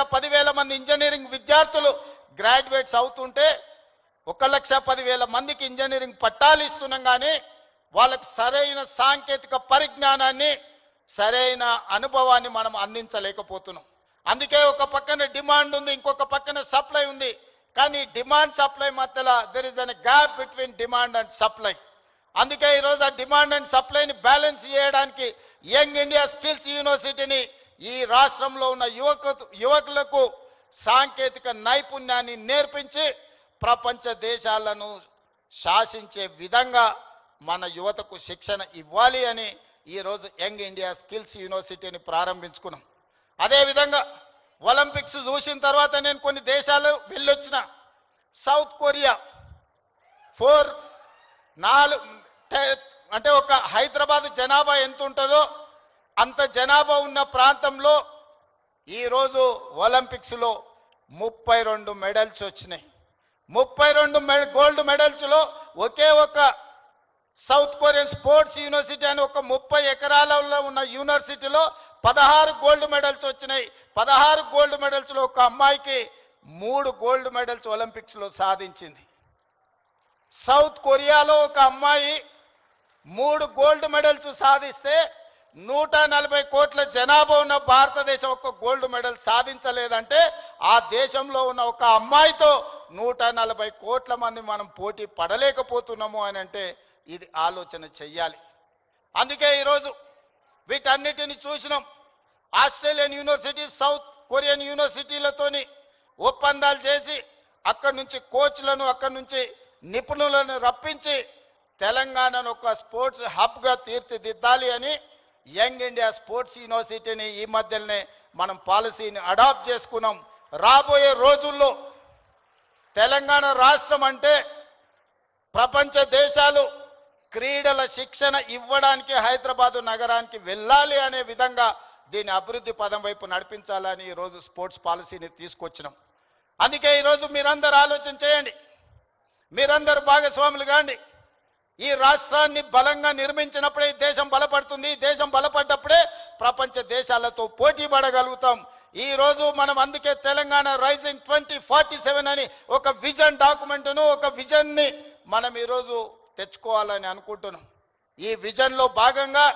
1,10,000 మంది ఇంజనీరింగ్ విద్యార్థులు గ్రాడ్యుయేట్స్ అవుతుంటే 1,10,000 మందికి ఇంజనీరింగ్ పట్టాలు ఇస్తున్నాం కానీ వాళ్ళకి సరైన సాంకేతిక పరిజ్ఞానాన్ని సరైన అనుభవాన్ని మనం అందించలేకపోతున్నాం. అందుకే ఒక పక్కన డిమాండ్ ఉంది, ఇంకొక పక్కన సప్లై ఉంది. కానీ డిమాండ్ సప్లై మధ్యలో there is an gap between demand and supply. అందుకే ఈరోజు ఆ డిమాండ్ అండ్ సప్లైని బ్యాలెన్స్ చేయడానికి యంగ్ ఇండియా స్కిల్స్ యూనివర్సిటీని ఈ రాష్ట్రంలో ఉన్న యువకులకు సాంకేతిక నైపుణ్యాన్ని నేర్పించి ప్రపంచ దేశాలను శాసించే విధంగా మన యువతకు శిక్షణ ఇవ్వాలి అని ఈరోజు యంగ్ ఇండియా స్కిల్స్ యూనివర్సిటీని ప్రారంభించుకున్నాం. అదేవిధంగా ఒలింపిక్స్ చూసిన తర్వాత నేను కొన్ని దేశాలు వెళ్ళొచ్చిన. సౌత్ కొరియా 4 అంటే ఒక హైదరాబాద్ జనాభా ఎంత ఉంటుందో అంత జనాభా ఉన్న ప్రాంతంలో ఈరోజు ఒలింపిక్స్లో 32 మెడల్స్ వచ్చినాయి. 32 గోల్డ్ మెడల్స్లో ఒకే ఒక సౌత్ కొరియన్ స్పోర్ట్స్ యూనివర్సిటీ అని ఒక 30 ఎకరాలలో ఉన్న యూనివర్సిటీలో 16 గోల్డ్ మెడల్స్ వచ్చినాయి. 16 గోల్డ్ మెడల్స్లో ఒక అమ్మాయికి 3 గోల్డ్ మెడల్స్ ఒలింపిక్స్లో సాధించింది. సౌత్ కొరియాలో ఒక అమ్మాయి 3 గోల్డ్ మెడల్స్ సాధిస్తే 140 కోట్ల జనాభా ఉన్న భారతదేశం ఒక గోల్డ్ మెడల్ సాధించలేదంటే ఆ దేశంలో ఉన్న ఒక అమ్మాయితో 140 కోట్ల మంది మనం పోటీ పడలేకపోతున్నాము అని అంటే ఇది ఆలోచన చెయ్యాలి. అందుకే ఈరోజు వీటన్నిటిని చూసినాం. ఆస్ట్రేలియన్ యూనివర్సిటీ, సౌత్ కొరియన్ యూనివర్సిటీలతోని ఒప్పందాలు చేసి అక్కడి నుంచి కోచ్లను, అక్కడి నుంచి నిపుణులను రప్పించి తెలంగాణను ఒక స్పోర్ట్స్ హబ్గా తీర్చిదిద్దాలి అని యంగ్ ఇండియా స్పోర్ట్స్ యూనివర్సిటీని ఈ మధ్యనే మనం పాలసీని అడాప్ట్ చేసుకున్నాం. రాబోయే రోజుల్లో తెలంగాణ రాష్ట్రం అంటే ప్రపంచ దేశాలు క్రీడల శిక్షణ ఇవ్వడానికి హైదరాబాదు నగరానికి వెళ్ళాలి అనే విధంగా దీని అభివృద్ధి పదం వైపు నడిపించాలని ఈరోజు స్పోర్ట్స్ పాలసీని తీసుకొచ్చినాం. అందుకే ఈరోజు మీరందరూ ఆలోచన చేయండి, మీరందరూ భాగస్వాములు కాండి. ఈ రాష్ట్రాన్ని బలంగా నిర్మించినప్పుడే ఈ దేశం బలపడుతుంది. ఈ దేశం బలపడ్డప్పుడే ప్రపంచ దేశాలతో పోటీ పడగలుగుతాం. ఈ రోజు మనం అందుకే తెలంగాణ రైజింగ్ 2047 అని ఒక విజన్ డాక్యుమెంట్ను, ఒక విజన్ని మనం ఈరోజు తెచ్చుకోవాలని అనుకుంటున్నాం. ఈ విజన్లో భాగంగా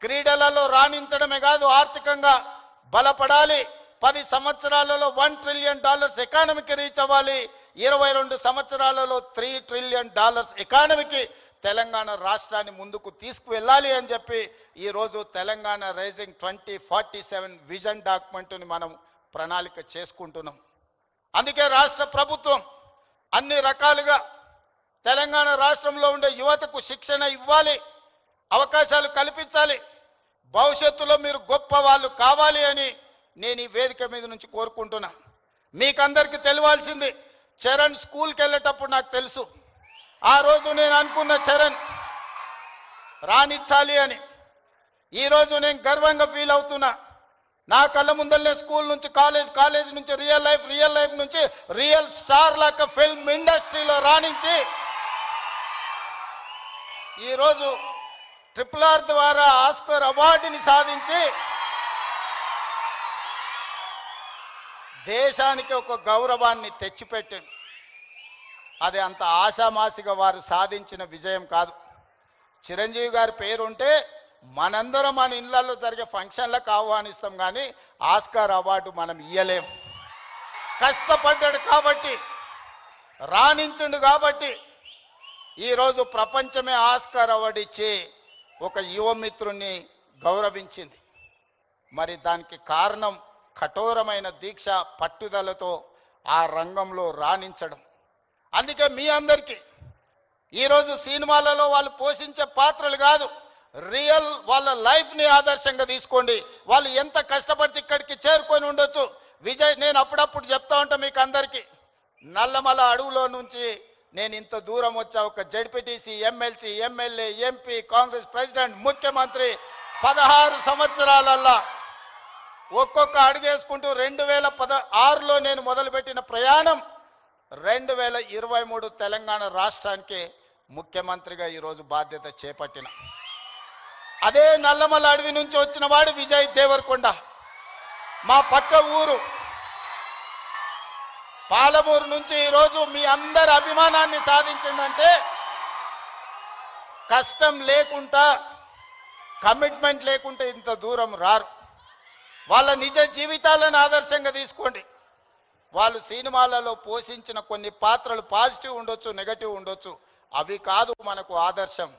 క్రీడలలో రాణించడమే కాదు, ఆర్థికంగా బలపడాలి. 10 సంవత్సరాలలో $1 ట్రిలియన్ ఎకానమీకి రీచ్ అవ్వాలి. 22 సంవత్సరాలలో $3 ట్రిలియన్ ఎకానమీకి తెలంగాణ రాష్ట్రాన్ని ముందుకు తీసుకువెళ్ళాలి అని చెప్పి ఈరోజు తెలంగాణ రైజింగ్ 2047 విజన్ డాక్యుమెంట్ని మనం ప్రణాళిక చేసుకుంటున్నాం. అందుకే రాష్ట్ర ప్రభుత్వం అన్ని రకాలుగా తెలంగాణ రాష్ట్రంలో ఉండే యువతకు శిక్షణ ఇవ్వాలి, అవకాశాలు కల్పించాలి. భవిష్యత్తులో మీరు గొప్ప వాళ్ళు కావాలి అని నేను ఈ వేదిక మీద నుంచి కోరుకుంటున్నా. మీకందరికీ తెలియాల్సింది, చరణ్ స్కూల్కి వెళ్ళేటప్పుడు నాకు తెలుసు. ఆ రోజు నేను అనుకున్న చరణ్ రాణించాలి అని. ఈరోజు నేను గర్వంగా ఫీల్ అవుతున్నా. నా కళ్ళ ముందరనే స్కూల్ నుంచి కాలేజ్ నుంచి రియల్ లైఫ్ నుంచి రియల్ స్టార్ లాగా ఫిల్మ్ ఇండస్ట్రీలో రాణించి ఈరోజు RRR ద్వారా ఆస్కర్ అవార్డుని సాధించి దేశానికి ఒక గౌరవాన్ని తెచ్చిపెట్టింది. అది అంత ఆశామాసిగా వారు సాధించిన విజయం కాదు. చిరంజీవి గారి పేరుంటే మనందరం మన ఇళ్లలో జరిగే ఫంక్షన్లకు ఆహ్వానిస్తాం, కానీ ఆస్కార్ అవార్డు మనం ఇయ్యలేం. కష్టపడ్డాడు కాబట్టి, రాణించుండు కాబట్టి ఈరోజు ప్రపంచమే ఆస్కార్ అవార్డు ఇచ్చి ఒక యువమిత్రుణ్ణి గౌరవించింది. మరి దానికి కారణం కఠోరమైన దీక్ష, పట్టుదలతో ఆ రంగంలో రాణించడం. అందుకే మీ అందరికీ ఈరోజు సినిమాలలో వాళ్ళు పోషించే పాత్రలు కాదు, రియల్ వాళ్ళ లైఫ్ని ఆదర్శంగా తీసుకోండి. వాళ్ళు ఎంత కష్టపడితే ఇక్కడికి చేరుకొని ఉండొచ్చు. విజయ్, నేను అప్పుడప్పుడు చెప్తా ఉంటా మీకు అందరికీ, నల్లమల అడవులో నుంచి నేను ఇంత దూరం వచ్చా. ఒక ZPTC, MLC, MLA, MP, Congress president, ముఖ్యమంత్రి 16 సంవత్సరాలల్లా ఒక్కొక్క అడుగేసుకుంటూ 2016లో నేను మొదలుపెట్టిన ప్రయాణం 2023 తెలంగాణ రాష్ట్రానికి ముఖ్యమంత్రిగా ఈరోజు బాధ్యత చేపట్టిన. అదే నల్లమల అడవి నుంచి వచ్చిన వాడు విజయ్ దేవరకొండ, మా పక్క ఊరు. పాలమూరు నుంచి ఈరోజు మీ అందరి అభిమానాన్ని సాధించిందంటే కష్టం లేకుండా, కమిట్మెంట్ లేకుంటే ఇంత దూరం రారు. వాళ్ళ నిజ జీవితాలను ఆదర్శంగా తీసుకోండి. వాళ్ళు సినిమాలలో పోషించిన కొన్ని పాత్రలు పాజిటివ్ ఉండొచ్చు, నెగటివ్ ఉండొచ్చు, అవి కాదు మనకు ఆదర్శం.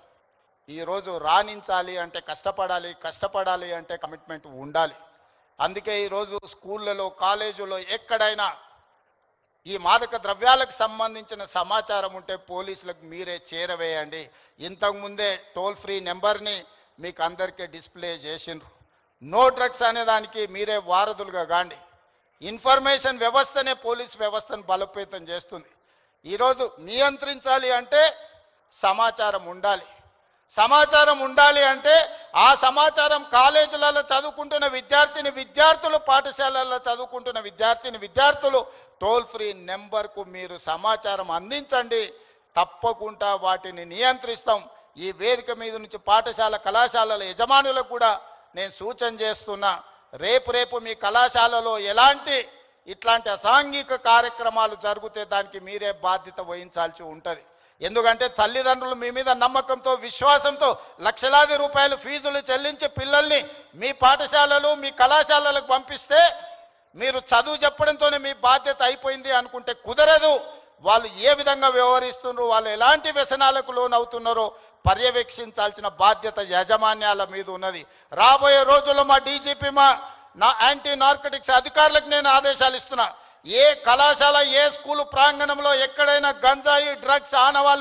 ఈరోజు రాణించాలి అంటే కష్టపడాలి, కష్టపడాలి అంటే కమిట్మెంట్ ఉండాలి. అందుకే ఈరోజు స్కూళ్ళలో, కాలేజీలో ఎక్కడైనా ఈ మాదక ద్రవ్యాలకు సంబంధించిన సమాచారం ఉంటే పోలీసులకు మీరే చేరవేయండి. ఇంతకుముందే టోల్ ఫ్రీ నెంబర్ని మీకు అందరికీ డిస్ప్లే చేసిండ్రు. నో డ్రగ్స్ అనే దానికి మీరే వారధులుగా కాండి. ఇన్ఫర్మేషన్ వ్యవస్థనే పోలీస్ వ్యవస్థను బలోపేతం చేస్తుంది. ఈరోజు నియంత్రించాలి అంటే సమాచారం ఉండాలి. సమాచారం ఉండాలి అంటే ఆ సమాచారం కాలేజీలలో చదువుకుంటున్న విద్యార్థులు, పాఠశాలల్లో చదువుకుంటున్న విద్యార్థులు టోల్ ఫ్రీ నెంబర్కు మీరు సమాచారం అందించండి. తప్పకుండా వాటిని నియంత్రిస్తాం. ఈ వేదిక మీద నుంచి పాఠశాల, కళాశాలల యజమానులకు కూడా నేను సూచన చేస్తున్నా, రేపు మీ కళాశాలలో ఇట్లాంటి అసాంఘిక కార్యక్రమాలు జరిగితే దానికి మీరే బాధ్యత వహించాల్సి ఉంటుంది. ఎందుకంటే తల్లిదండ్రులు మీ మీద నమ్మకంతో, విశ్వాసంతో లక్షలాది రూపాయలు ఫీజులు చెల్లించి పిల్లల్ని మీ పాఠశాలలు, మీ కళాశాలలకు పంపిస్తే మీరు చదువు చెప్పడంతోనే మీ బాధ్యత అయిపోయింది అనుకుంటే కుదరదు. వాళ్ళు ఏ విధంగా వ్యవహరిస్తున్నారు, వాళ్ళు ఎలాంటి వ్యసనాలకు లోనవుతున్నారో పర్యవేక్షించాల్సిన బాధ్యత యాజమాన్యాల మీద ఉన్నది. రాబోయే రోజుల్లో మా డీజీపీ, నా యాంటీ నార్కటిక్స్ అధికారులకు నేను ఆదేశాలు ఇస్తున్నా. ఏ కళాశాల, ఏ స్కూలు ప్రాంగణంలో ఎక్కడైనా గంజాయి, డ్రగ్స్ ఆనవాళ్లు